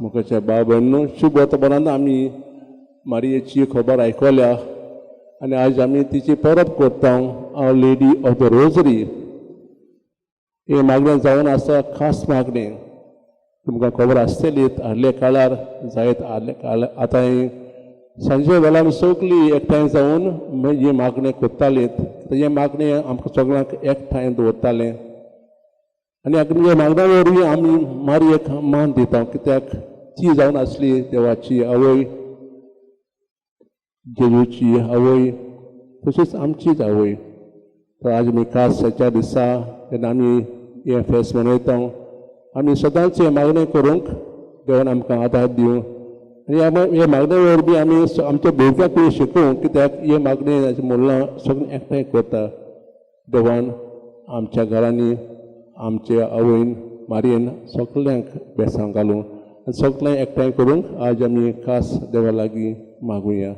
मुखाच्या भाव भयणींनो, शुभ वर्तमानान आमी मारयेची खबर आयकल्या आनी आज आमी तिची परब करता आवर लेडी ऑफ द रोजरी. हे मागणें जावन आसा खास मागणें. तुमकां खबर आसतलीच आदल्या काळार जायत आतां सांजे वेळार सगळीं एकठांय जावन हे मागणें करतालीं. हे मागणें आमकां सगळ्यांक एकठांय दवरतालें आनी हे मागण्या वरवीं आमी मारयेक मान दिता, कित्याक ती जावन आसली देवाची आवय, जेजूची आवय, तशीच आमचीच आवय. तर आज आमी खास ह्याच्या दिसा जेन्ना आमी हे फेस्त मनयता, आमी सदांच हे मागणें करूंक देवान आमकां आदार दिवं आनी हे मागणे वरवीं आमी आमच्या भुरग्यांक शिकोवंक, कित्याक हे मागणें मुलां सगळीं एकठांय करता. देवान आमच्या घरांनी आमच्या आवयन मारयेन सगळ्यांक बेसांव घालूं आनी सगळें एकठांय करूंक आज आमी खास देवा लागीं मागुया.